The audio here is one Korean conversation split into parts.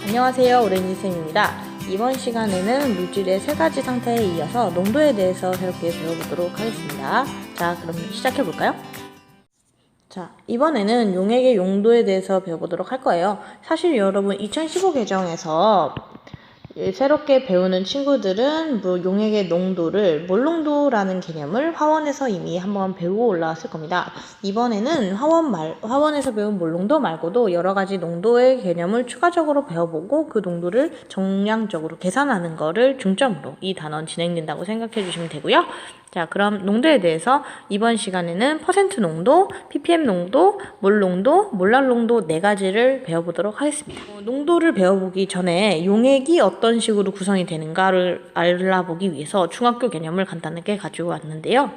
안녕하세요, 오렌지쌤입니다. 이번 시간에는 물질의 세 가지 상태에 이어서 농도에 대해서 새롭게 배워보도록 하겠습니다. 자, 그럼 시작해볼까요? 자, 이번에는 용액의 용도에 대해서 배워보도록 할 거예요. 사실 여러분 2015 개정에서 새롭게 배우는 친구들은 용액의 농도를 몰농도라는 개념을 화원에서 이미 한번 배우고 올라왔을 겁니다. 이번에는 화원에서 배운 몰농도 말고도 여러 가지 농도의 개념을 추가적으로 배워보고 그 농도를 정량적으로 계산하는 거를 중점으로 이 단원 진행된다고 생각해 주시면 되고요. 자, 그럼 농도에 대해서 이번 시간에는 퍼센트 농도, ppm 농도, 몰 농도, 몰랄 농도 네 가지를 배워보도록 하겠습니다. 농도를 배워보기 전에 용액이 어떤 식으로 구성이 되는가를 알아보기 위해서 중학교 개념을 간단하게 가지고 왔는데요.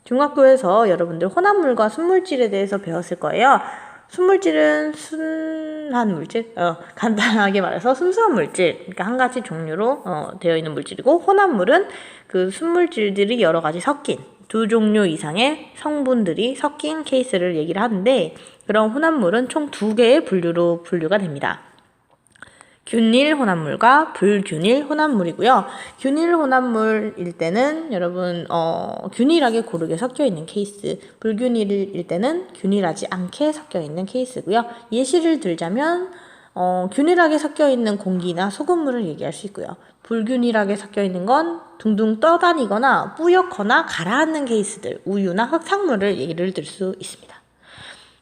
중학교에서 여러분들 혼합물과 순물질에 대해서 배웠을 거예요. 순물질은 순한 물질, 간단하게 말해서 순수한 물질, 그러니까 한 가지 종류로 되어 있는 물질이고, 혼합물은 그 순물질들이 여러 가지 섞인 두 종류 이상의 성분들이 섞인 케이스를 얘기를 하는데, 그런 혼합물은 총 두 개의 분류로 분류가 됩니다. 균일 혼합물과 불균일 혼합물이고요. 균일 혼합물일 때는 여러분 균일하게 고르게 섞여 있는 케이스, 불균일일 때는 균일하지 않게 섞여 있는 케이스고요. 예시를 들자면 균일하게 섞여 있는 공기나 소금물을 얘기할 수 있고요. 불균일하게 섞여 있는 건 둥둥 떠다니거나 뿌옇거나 가라앉는 케이스들, 우유나 흙탕물을 예를 들 수 있습니다.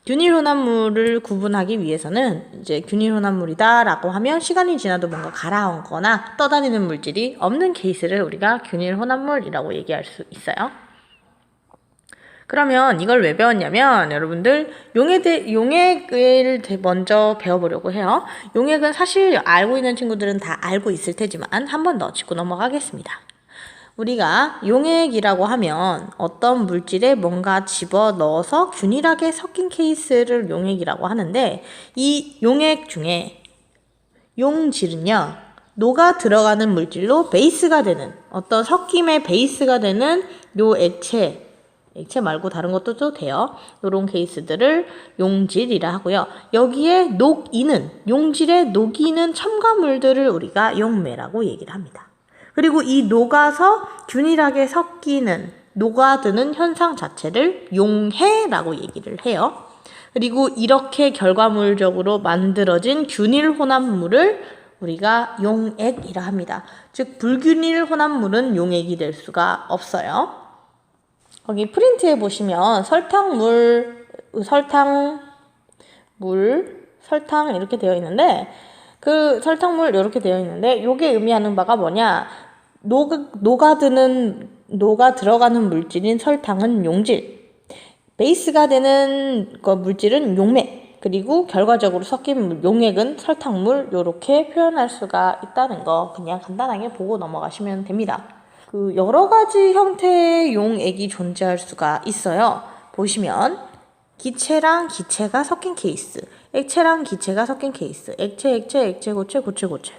균일 혼합물을 구분하기 위해서는 이제 균일 혼합물이다 라고 하면 시간이 지나도 뭔가 가라앉거나 떠다니는 물질이 없는 케이스를 우리가 균일 혼합물이라고 얘기할 수 있어요. 그러면 이걸 왜 배웠냐면 여러분들 용액을 먼저 배워보려고 해요. 용액은 사실 알고 있는 친구들은 다 알고 있을 테지만 한 번 더 짚고 넘어가겠습니다. 우리가 용액이라고 하면 어떤 물질에 뭔가 집어넣어서 균일하게 섞인 케이스를 용액이라고 하는데, 이 용액 중에 용질은요, 녹아 들어가는 물질로 베이스가 되는, 어떤 섞임의 베이스가 되는 요 액체 말고 다른 것도 돼요. 요런 케이스들을 용질이라 하고요. 여기에 용질에 녹이는 첨가물들을 우리가 용매라고 얘기를 합니다. 그리고 이 녹아서 균일하게 녹아드는 현상 자체를 용해라고 얘기를 해요. 그리고 이렇게 결과물적으로 만들어진 균일 혼합물을 우리가 용액이라 합니다. 즉 불균일 혼합물은 용액이 될 수가 없어요. 거기 프린트에 보시면 설탕 이렇게 되어 있는데, 그 설탕물 이렇게 되어 있는데 요게 의미하는 바가 뭐냐, 녹아 들어가는 물질인 설탕은 용질, 베이스가 되는 물질은 용매, 그리고 결과적으로 섞인 용액은 설탕물, 요렇게 표현할 수가 있다는 거 그냥 간단하게 보고 넘어가시면 됩니다. 그 여러 가지 형태의 용액이 존재할 수가 있어요. 보시면 기체랑 기체가 섞인 케이스, 액체랑 기체가 섞인 케이스, 액체, 고체,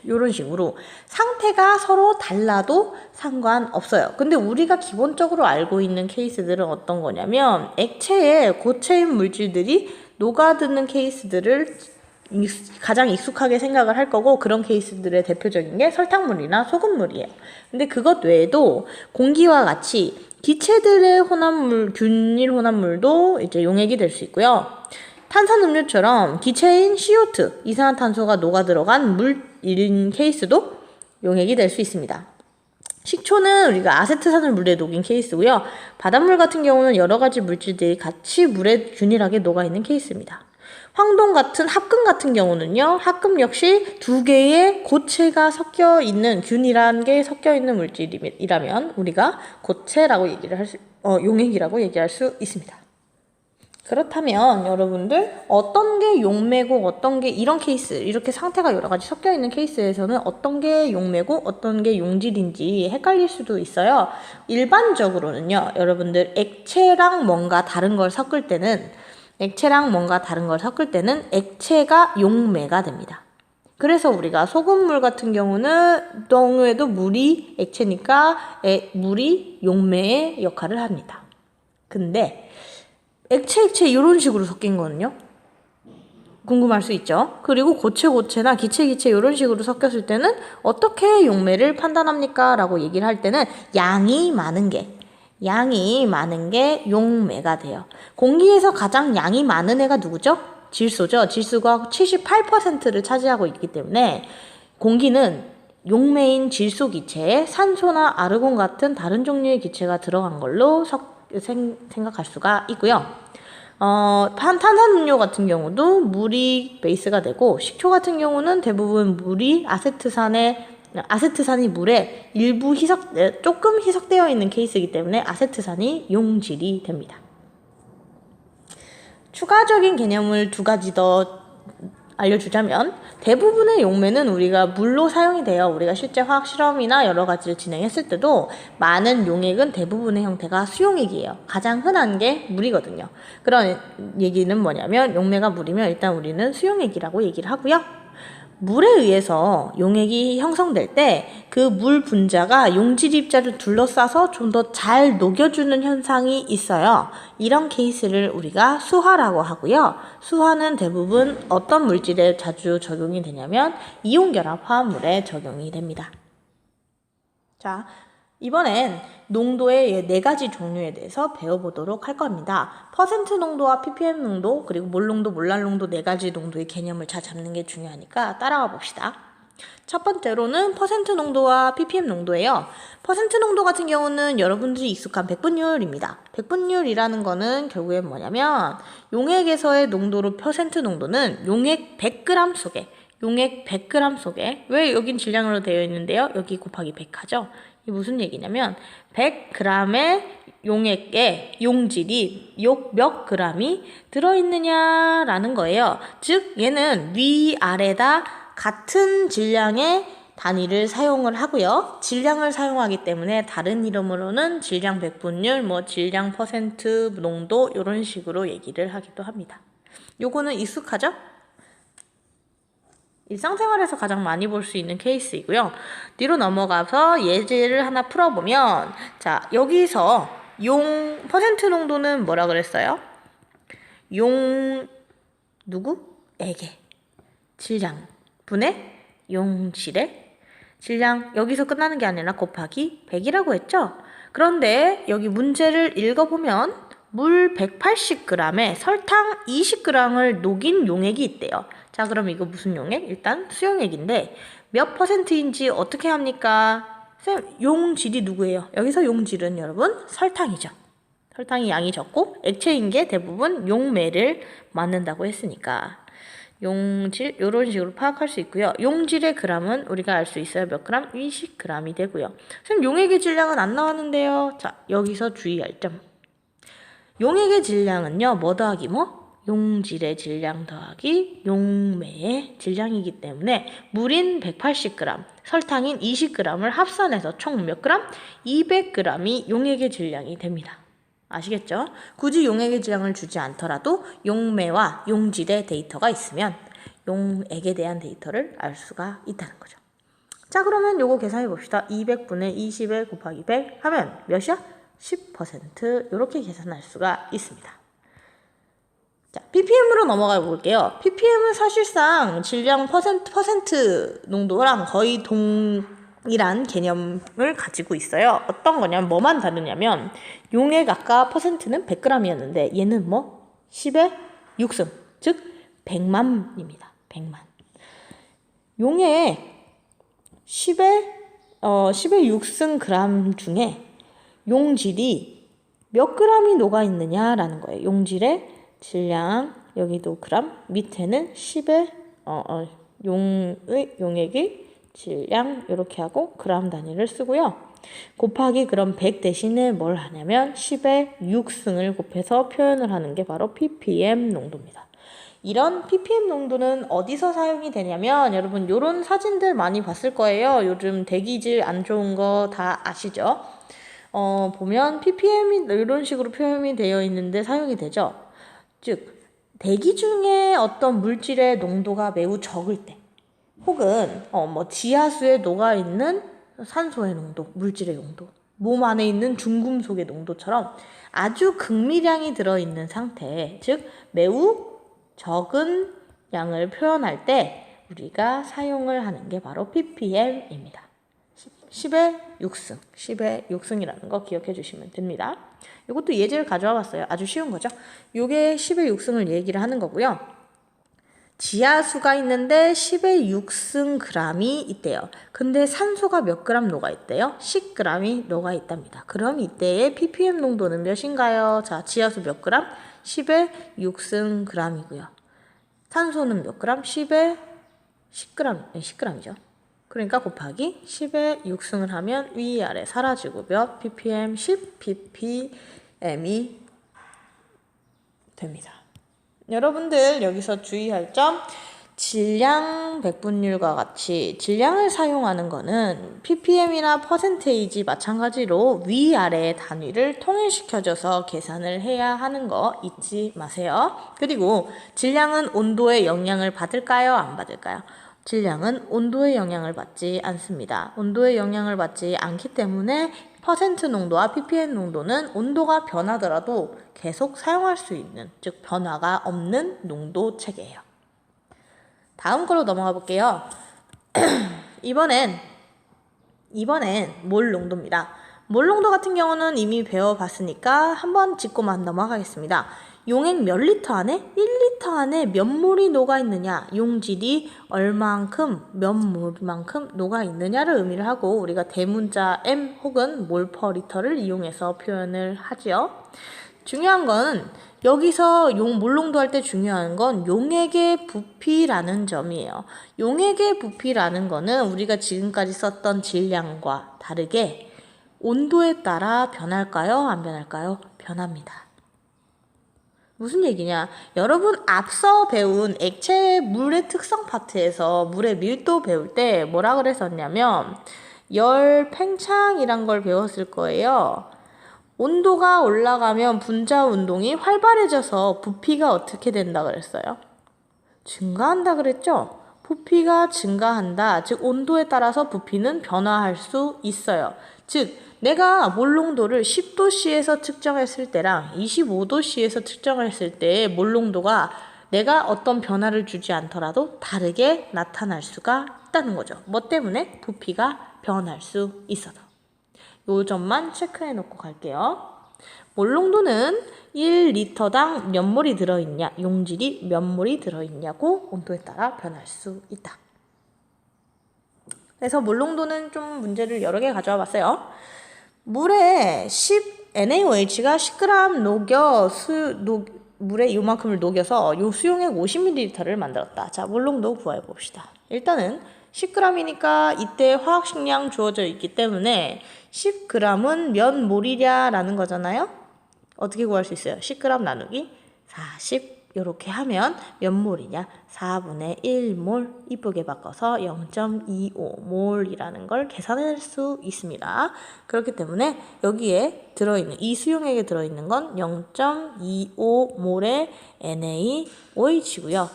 이런 식으로 상태가 서로 달라도 상관없어요. 근데 우리가 기본적으로 알고 있는 케이스들은 어떤 거냐면, 액체에 고체인 물질들이 녹아드는 케이스들을 가장 익숙하게 생각을 할 거고, 그런 케이스들의 대표적인 게 설탕물이나 소금물이에요. 근데 그것 외에도 공기와 같이 기체들의 균일 혼합물도 이제 용액이 될 수 있고요. 탄산음료처럼 기체인 CO2, 이산화탄소가 녹아 들어간 물인 케이스도 용액이 될 수 있습니다. 식초는 우리가 아세트산을 물에 녹인 케이스고요. 바닷물 같은 경우는 여러 가지 물질들이 같이 물에 균일하게 녹아 있는 케이스입니다. 황동 같은 합금 같은 경우는요, 합금 역시 두 개의 고체가 섞여 있는, 균일한 게 섞여 있는 물질이라면 우리가 고체라고 용액이라고 얘기할 수 있습니다. 그렇다면 여러분들 어떤 게 용매고 어떤 게 이런 케이스, 이렇게 상태가 여러 가지 섞여 있는 케이스에서는 어떤 게 용매고 어떤 게 용질인지 헷갈릴 수도 있어요. 일반적으로는요, 여러분들 액체랑 뭔가 다른 걸 섞을 때는 액체가 용매가 됩니다. 그래서 우리가 소금물 같은 경우에도 물이 액체니까 물이 용매의 역할을 합니다. 근데 액체 이런 식으로 섞인 거는요, 궁금할 수 있죠. 그리고 고체고체나 기체기체 이런 식으로 섞였을 때는 어떻게 용매를 판단합니까? 라고 얘기를 할 때는 양이 많은 게 용매가 돼요. 공기에서 가장 양이 많은 애가 누구죠? 질소죠. 질소가 78%를 차지하고 있기 때문에 공기는 용매인 질소 기체에 산소나 아르곤 같은 다른 종류의 기체가 들어간 걸로 생각할 수가 있고요. 탄산음료 같은 경우도 물이 베이스가 되고, 식초 같은 경우는 대부분 물이 아세트산이 물에 조금 희석되어 있는 케이스이기 때문에 아세트산이 용질이 됩니다. 추가적인 개념을 두 가지 더 알려주자면, 대부분의 용매는 우리가 물로 사용이 돼요. 우리가 실제 화학 실험이나 여러 가지를 진행했을 때도 많은 용액은 대부분의 형태가 수용액이에요. 가장 흔한 게 물이거든요. 그런 얘기는 뭐냐면, 용매가 물이면 일단 우리는 수용액이라고 얘기를 하고요. 물에 의해서 용액이 형성될 때 그 물 분자가 용질 입자를 둘러싸서 좀 더 잘 녹여주는 현상이 있어요. 이런 케이스를 우리가 수화라고 하고요. 수화는 대부분 어떤 물질에 자주 적용이 되냐면 이온결합 화합물에 적용이 됩니다. 자, 이번엔 농도의 4가지 종류에 대해서 배워보도록 할 겁니다. 퍼센트 농도와 ppm 농도, 그리고 몰 농도, 몰랄 농도 4가지 농도의 개념을 잘 잡는 게 중요하니까 따라가 봅시다. 첫 번째로는 퍼센트 농도와 ppm 농도예요. 퍼센트 농도 같은 경우는 여러분들이 익숙한 백분율입니다. 백분율이라는 거는 결국엔 뭐냐면 용액에서의 농도로 퍼센트 농도는 용액 100g 속에 왜 여긴 질량으로 되어 있는데요? 여기 곱하기 100 하죠? 이게 무슨 얘기냐면 100g의 용액에 용질이 몇 g이 들어있느냐라는 거예요. 즉 얘는 위아래다 같은 질량의 단위를 사용을 하고요. 질량을 사용하기 때문에 다른 이름으로는 질량 백분율, 질량 퍼센트 농도 이런 식으로 얘기를 하기도 합니다. 요거는 익숙하죠? 일상생활에서 가장 많이 볼 수 있는 케이스이고요. 뒤로 넘어가서 예제를 하나 풀어보면, 자, 여기서 퍼센트 농도는 뭐라 그랬어요? 누구에게? 질량 분의 용질의 질량, 여기서 끝나는 게 아니라 곱하기 100이라고 했죠? 그런데 여기 문제를 읽어보면 물 180g에 설탕 20g을 녹인 용액이 있대요. 자, 그럼 이거 무슨 용액? 일단 수용액인데 몇 퍼센트인지 어떻게 합니까? 용질이 누구예요? 여기서 용질은 여러분 설탕이죠. 설탕이 양이 적고 액체인 게 대부분 용매를 맞는다고 했으니까 용질 이런 식으로 파악할 수 있고요. 용질의 g은 우리가 알 수 있어요. 몇 g? 20g이 되고요. 선생님 용액의 질량은 안 나왔는데요. 자, 여기서 주의할 점. 용액의 질량은요. 뭐 더하기 뭐? 용질의 질량 더하기 용매의 질량이기 때문에 물인 180g, 설탕인 20g을 합산해서 총 몇 g? 200g이 용액의 질량이 됩니다. 아시겠죠? 굳이 용액의 질량을 주지 않더라도 용매와 용질의 데이터가 있으면 용액에 대한 데이터를 알 수가 있다는 거죠. 자, 그러면 요거 계산해 봅시다. 200분의 20에 곱하기 100 하면 몇이야? 10% 이렇게 계산할 수가 있습니다. 자, ppm으로 넘어가 볼게요. ppm은 사실상 질량 퍼센트 농도랑 거의 동일한 개념을 가지고 있어요. 어떤 거냐면 뭐만 다르냐면 용액 아까 퍼센트는 100g이었는데 얘는 10의 6승, 즉 100만입니다. 100만. 용액 10의 6승 그램 중에 용질이 몇 g이 녹아있느냐라는 거예요. 용질의 질량, 여기도 그램, 밑에는 10의 용액의 질량 이렇게 하고 그램 단위를 쓰고요. 곱하기 그럼 100 대신에 뭘 하냐면 10의 6승을 곱해서 표현을 하는 게 바로 ppm 농도입니다. 이런 ppm 농도는 어디서 사용이 되냐면 여러분 요런 사진들 많이 봤을 거예요. 요즘 대기질 안 좋은 거 다 아시죠? 보면 ppm이 이런 식으로 표현이 되어 있는데 사용이 되죠. 즉 대기 중에 어떤 물질의 농도가 매우 적을 때 혹은 지하수에 녹아있는 산소의 농도, 물질의 농도, 몸 안에 있는 중금속의 농도처럼 아주 극미량이 들어있는 상태, 즉 매우 적은 양을 표현할 때 우리가 사용을 하는 게 바로 ppm입니다. 10의 6승, 10의 6승이라는 거 기억해 주시면 됩니다. 이것도 예제를 가져와 봤어요. 아주 쉬운 거죠. 요게 10의 6승을 얘기를 하는 거고요. 지하수가 있는데 10의 6승 g이 있대요. 근데 산소가 몇 그램 녹아 있대요? 10g이 녹아 있답니다. 그럼 이때의 ppm 농도는 몇인가요? 자, 지하수 몇 그램? 10의 6승 g이고요. 산소는 몇 그램? 10의 10g, 10g이죠. 그러니까 곱하기 10의 6승을 하면 위아래 사라지고 몇 ppm? 10 ppm이 됩니다. 여러분들 여기서 주의할 점, 질량 백분율과 같이 질량을 사용하는 거는 ppm이나 퍼센테이지 마찬가지로 위아래의 단위를 통일시켜줘서 계산을 해야 하는 거 잊지 마세요. 그리고 질량은 온도의 영향을 받을까요? 안 받을까요? 질량은 온도의 영향을 받지 않습니다. 온도의 영향을 받지 않기 때문에 퍼센트 농도와 ppm 농도는 온도가 변하더라도 계속 사용할 수 있는, 즉 변화가 없는 농도 체계예요. 다음 걸로 넘어가 볼게요. 이번엔 몰 농도입니다. 몰 농도 같은 경우는 이미 배워봤으니까 한번 짚고만 넘어가겠습니다. 용액 몇 리터 안에? 1리터 안에 몇 몰이 녹아있느냐, 용질이 얼만큼, 몇 몰만큼 녹아있느냐를 의미를 하고 우리가 대문자 m 혹은 몰 퍼 리터를 이용해서 표현을 하지요. 중요한 건 여기서 몰 농도 할 때 중요한 건 용액의 부피라는 점이에요. 용액의 부피라는 거는 우리가 지금까지 썼던 질량과 다르게 온도에 따라 변할까요? 안 변할까요? 변합니다. 무슨 얘기냐? 여러분 앞서 배운 액체 물의 특성 파트에서 물의 밀도 배울 때 뭐라 그랬었냐면 열 팽창이란 걸 배웠을 거예요. 온도가 올라가면 분자 운동이 활발해져서 부피가 어떻게 된다 그랬어요? 증가한다 그랬죠? 부피가 증가한다. 즉 온도에 따라서 부피는 변화할 수 있어요. 즉 내가 몰 농도를 10도씨에서 측정했을 때랑 25도씨에서 측정했을 때의 몰 농도가 내가 어떤 변화를 주지 않더라도 다르게 나타날 수가 있다는 거죠. 뭐 때문에? 부피가 변할 수 있어서. 요 점만 체크해 놓고 갈게요. 몰 농도는 1리터당 몇 몰이 들어있냐, 용질이 몇 몰이 들어있냐고 온도에 따라 변할 수 있다. 그래서 몰 농도는 좀 문제를 여러 개 가져와 봤어요. 물에 NaOH가 10g 물에 요만큼을 녹여서 요 수용액 50ml를 만들었다. 자, 몰 농도 구해 봅시다. 일단은 10g이니까 이때 화학식량 주어져 있기 때문에 10g은 몇 몰이랴 라는 거잖아요. 어떻게 구할 수 있어요? 10g 나누기 40 이렇게 하면 몇 몰이냐? 4분의 1몰 이쁘게 바꿔서 0.25몰이라는 걸 계산할 수 있습니다. 그렇기 때문에 여기에 들어있는 이 수용액에 들어있는 건 0.25몰의 NaOH고요.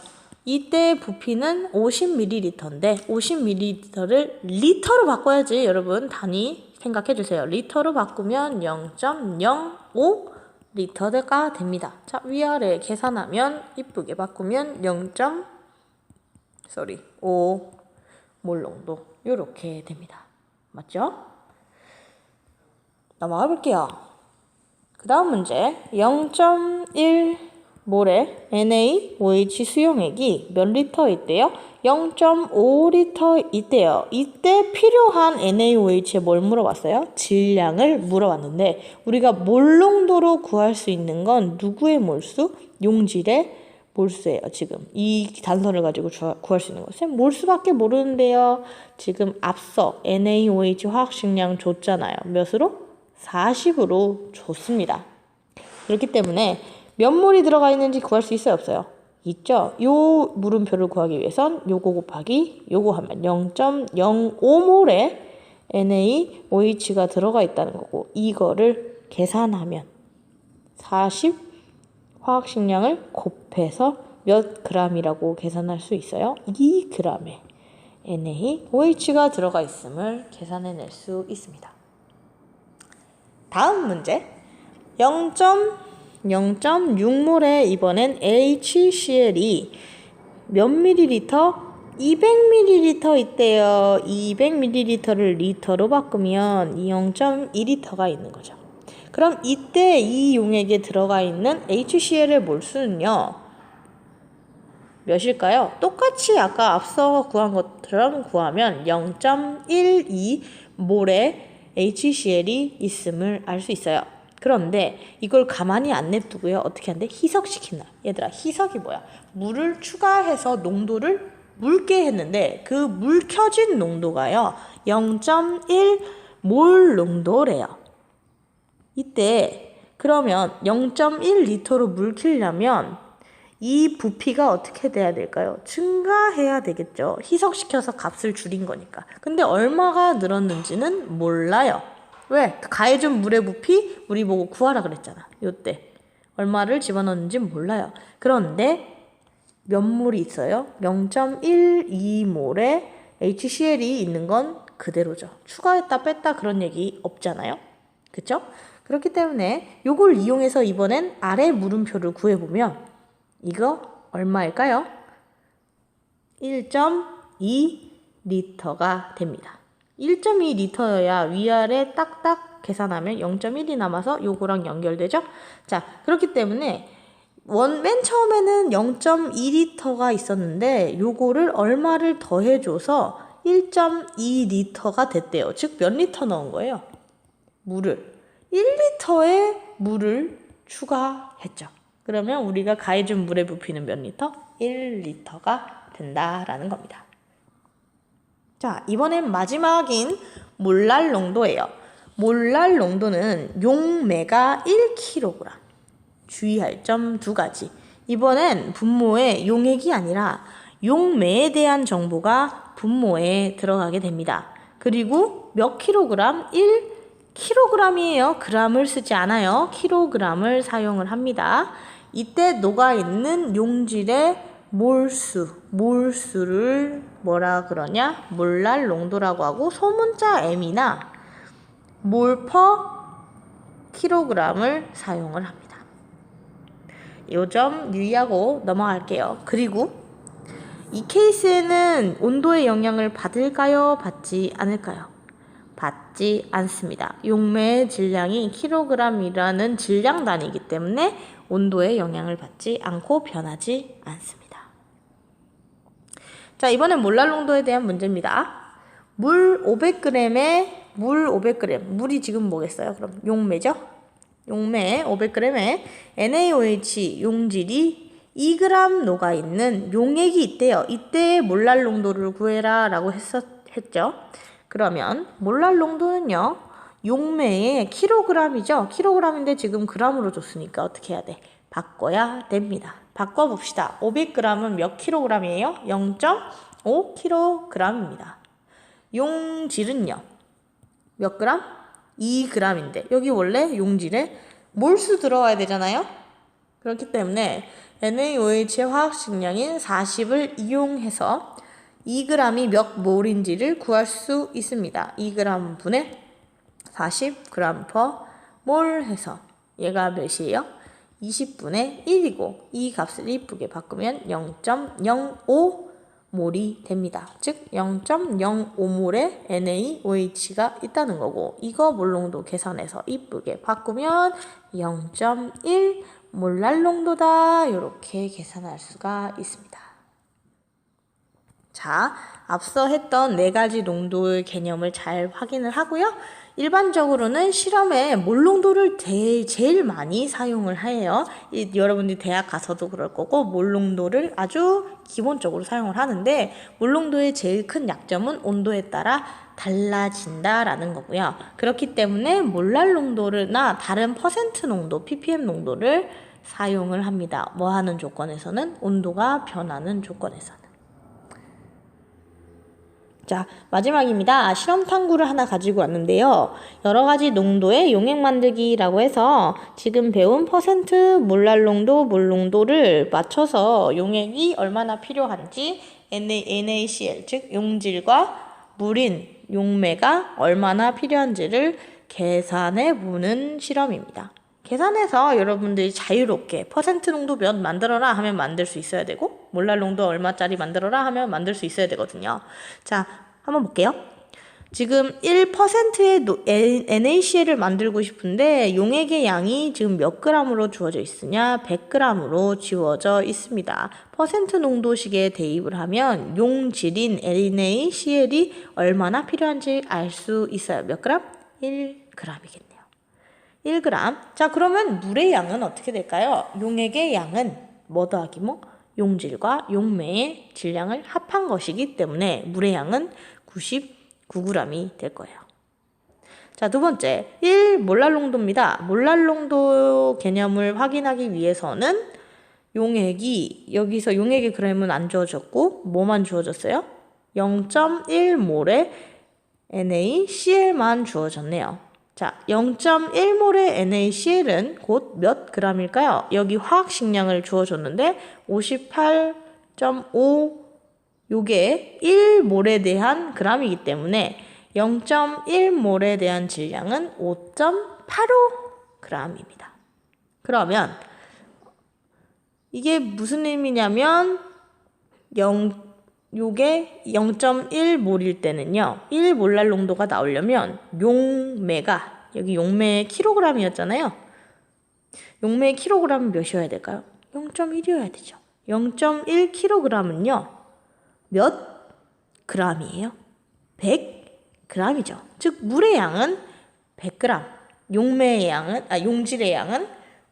이때 부피는 50ml인데 50ml를 리터로 바꿔야지. 여러분 단위 생각해 주세요. 리터로 바꾸면 0.05 리터가 됩니다. 자, 위아래 계산하면 이쁘게 바꾸면 0.5 몰 농도 이렇게 됩니다. 맞죠? 넘어가 볼게요. 그 다음 문제 0.1 몰의 NaOH 수용액이 몇 리터 있대요? 0.5리터 있대요. 이때 필요한 NaOH에 뭘 물어봤어요? 질량을 물어봤는데 우리가 몰 농도로 구할 수 있는 건 누구의 몰수? 용질의 몰수예요. 지금 이 단서를 가지고 구할 수 있는 것은 몰수밖에 모르는데요. 지금 앞서 NaOH 화학식량 줬잖아요. 몇으로? 40으로 줬습니다. 그렇기 때문에 몇 몰이 들어가 있는지 구할 수 있어요? 없어요? 있죠? 요 물음표를 구하기 위해선 요거 곱하기 요거 하면 0.05몰의 NaOH가 들어가 있다는 거고 이거를 계산하면 40 화학식량을 곱해서 몇 g이라고 계산할 수 있어요? 2g의 NaOH가 들어가 있음을 계산해낼 수 있습니다. 다음 문제 0.6몰의 이번엔 HCl이 몇 밀리리터? 200ml 있대요. 200ml를 리터로 바꾸면 0.2리터가 있는 거죠. 그럼 이때 이 용액에 들어가 있는 HCl의 몰수는요. 몇일까요? 똑같이 아까 앞서 구한 것처럼 구하면 0.12몰의 HCl이 있음을 알 수 있어요. 그런데 이걸 가만히 안 냅두고요. 어떻게 하는데? 희석시킨다. 얘들아, 희석이 뭐야? 물을 추가해서 농도를 묽게 했는데 그 묽혀진 농도가요. 0.1몰 농도래요. 이때 그러면 0.1리터로 묽히려면 이 부피가 어떻게 돼야 될까요? 증가해야 되겠죠. 희석시켜서 값을 줄인 거니까. 근데 얼마가 늘었는지는 몰라요. 왜? 가해준 물의 부피 우리 보고 구하라 그랬잖아. 요때 얼마를 집어넣는지 몰라요. 그런데 몇 몰이 있어요? 0.12몰의 HCl이 있는 건 그대로죠. 추가했다 뺐다 그런 얘기 없잖아요. 그쵸? 그렇기 때문에 요걸 이용해서 이번엔 아래 물음표를 구해보면 이거 얼마일까요? 1.2리터가 됩니다. 1.2리터여야 위아래 딱딱 계산하면 0.1이 남아서 요거랑 연결되죠? 자, 그렇기 때문에 맨 처음에는 0.2리터가 있었는데 요거를 얼마를 더해줘서 1.2리터가 됐대요. 즉 몇 리터 넣은 거예요? 물을 1리터의 물을 추가했죠. 그러면 우리가 가해준 물의 부피는 몇 리터? 1리터가 된다라는 겁니다. 자, 이번엔 마지막인 몰랄 농도예요. 몰랄 농도는 용매가 1kg. 주의할 점 두 가지. 이번엔 분모에 용액이 아니라 용매에 대한 정보가 분모에 들어가게 됩니다. 그리고 몇 킬로그램? 1kg이에요. g을 쓰지 않아요. 킬로그램을 사용을 합니다. 이때 녹아있는 용질의 몰수를 뭐라 그러냐? 몰랄 농도라고 하고 소문자 m이나 몰 퍼 킬로그램을 사용을 합니다. 요 점 유의하고 넘어갈게요. 그리고 이 케이스에는 온도의 영향을 받을까요? 받지 않을까요? 받지 않습니다. 용매의 질량이 킬로그램이라는 질량 단위이기 때문에 온도의 영향을 받지 않고 변하지 않습니다. 자, 이번엔 몰랄 농도에 대한 문제입니다. 물 500g에 물 500g. 물이 지금 뭐겠어요? 그럼 용매죠? 용매 500g에 NaOH 용질이 2g 녹아있는 용액이 있대요. 이때 몰랄 농도를 구해라 라고 했죠. 그러면 몰랄 농도는요. 용매의 킬로그램이죠. 킬로그램인데 지금 g으로 줬으니까 어떻게 해야 돼? 바꿔야 됩니다. 바꿔봅시다. 500g은 몇 킬로그램이에요? 0.5kg입니다. 용질은요. 몇 그램? 2g인데 여기 원래 용질에 몰수 들어와야 되잖아요. 그렇기 때문에 NaOH의 화학식량인 40을 이용해서 2g이 몇 몰인지를 구할 수 있습니다. 2g 분의 40g per 몰 해서 얘가 몇이에요? 20분의 1이고 이 값을 이쁘게 바꾸면 0.05 몰이 됩니다. 즉 0.05몰의 NaOH가 있다는 거고 이거 몰농도 계산해서 이쁘게 바꾸면 0.1 몰랄 농도다 이렇게 계산할 수가 있습니다. 자, 앞서 했던 4가지 농도의 개념을 잘 확인을 하고요. 일반적으로는 실험에 몰농도를 제일 많이 사용을 해요. 여러분들이 대학 가서도 그럴 거고 몰농도를 아주 기본적으로 사용을 하는데 몰농도의 제일 큰 약점은 온도에 따라 달라진다라는 거고요. 그렇기 때문에 몰랄 농도나 다른 퍼센트 농도, ppm 농도를 사용을 합니다. 뭐 하는 조건에서는? 온도가 변하는 조건에서는. 자, 마지막입니다. 실험 탐구를 하나 가지고 왔는데요. 여러 가지 농도의 용액 만들기라고 해서 지금 배운 퍼센트, 몰랄 농도, 몰 농도를 맞춰서 용액이 얼마나 필요한지 NaCl, 즉 용질과 물인 용매가 얼마나 필요한지를 계산해 보는 실험입니다. 계산해서 여러분들이 자유롭게 퍼센트 농도 몇 만들어라 하면 만들 수 있어야 되고 몰랄 농도 얼마짜리 만들어라 하면 만들 수 있어야 되거든요. 자, 한번 볼게요. 지금 1%의 NaCl을 만들고 싶은데 용액의 양이 지금 몇 g으로 주어져 있으냐? 100g으로 주어져 있습니다. 퍼센트 농도식에 대입을 하면 용질인 NaCl이 얼마나 필요한지 알 수 있어요. 몇 g? 1g이겠네요. 1g. 자, 그러면 물의 양은 어떻게 될까요? 용액의 양은 뭐 더하기 뭐? 용질과 용매의 질량을 합한 것이기 때문에 물의 양은 99g이 될 거예요. 자, 두 번째, 1몰랄 농도입니다. 몰랄 농도 개념을 확인하기 위해서는 용액이, 여기서 용액의 그램은 안 주어졌고 뭐만 주어졌어요? 0.1몰의 NaCl만 주어졌네요. 자, 0.1몰의 NaCl은 곧 몇 g일까요? 여기 화학식량을 주어줬는데 58.5 요게 1몰에 대한 g이기 때문에 0.1몰에 대한 질량은 5.85g입니다. 그러면 이게 무슨 의미냐면 요게 0.1몰일 때는요. 1몰랄 농도가 나오려면 용매가 여기 용매의 킬로그램이었잖아요. 용매의 킬로그램은 몇이어야 될까요? 0.1이어야 되죠. 0.1kg은요. 몇 g이에요? 100g이죠. 즉 물의 양은 100g, 용질의 양은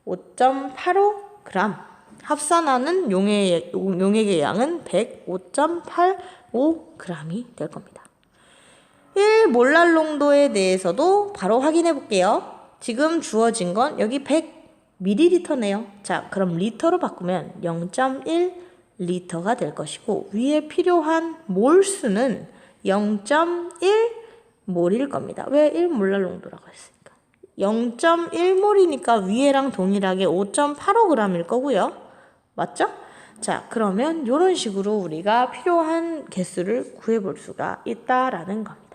5.85g. 합산하는 용액의 양은 105.85g이 될 겁니다. 1몰랄 농도에 대해서도 바로 확인해 볼게요. 지금 주어진 건 여기 100ml네요. 자, 그럼 리터로 바꾸면 0.1리터가 될 것이고 위에 필요한 몰수는 0.1몰일 겁니다. 왜 1몰랄 농도라고 했습니까? 0.1몰이니까 위에랑 동일하게 5.85g일 거고요. 맞죠? 자, 그러면 이런 식으로 우리가 필요한 개수를 구해볼 수가 있다라는 겁니다.